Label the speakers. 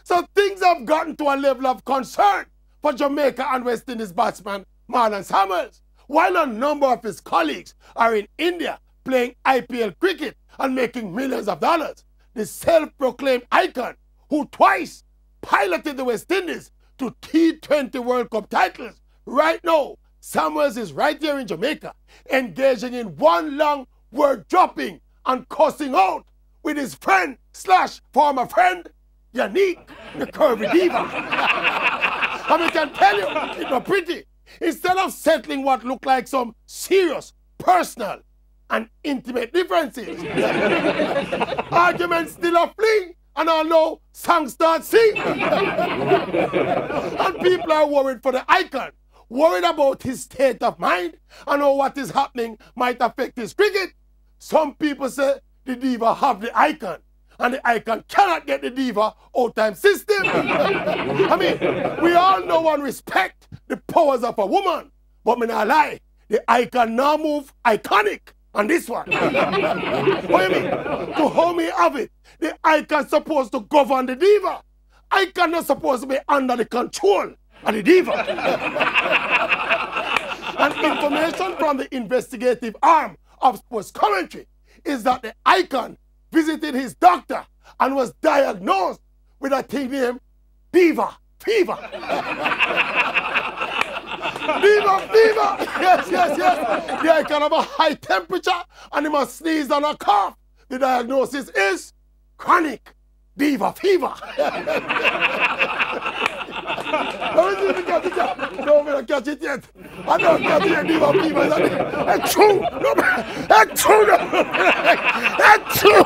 Speaker 1: So things have gotten to a level of concern for Jamaica and West Indies batsman Marlon Samuels, while a number of his colleagues are in India playing IPL cricket and making millions of dollars. The self-proclaimed icon, who twice piloted the West Indies to T20 World Cup titles, right now, Samuels is right here in Jamaica, engaging in one long word dropping and cussing out with his friend slash former friend, Yannick, the curvy diva. And I can tell you, it's not pretty. Instead of settling what looked like some serious, personal, and intimate differences, arguments still are fleeing, and I know songs start singing. And people are worried for the icon, worried about his state of mind and how what is happening might affect his cricket. Some people say the diva have the icon, and the icon cannot get the diva out time system. I mean, we all know and respect the powers of a woman, but me not lie, the icon now move iconic on this one. What do you mean? To how me have it, the icon supposed to govern the diva. Icon not supposed to be under the control of the diva. And information from the investigative arm of sports commentary is that the icon visited his doctor and was diagnosed with a thing named diva fever. Diva fever! Yes, yes, yes. The icon have a high temperature and he must sneeze and a cough. The diagnosis is chronic diva fever. Let me see if you catch it yet. No, I don't catch it yet. I don't catch it, diva fever. It's true. It's true. It's true.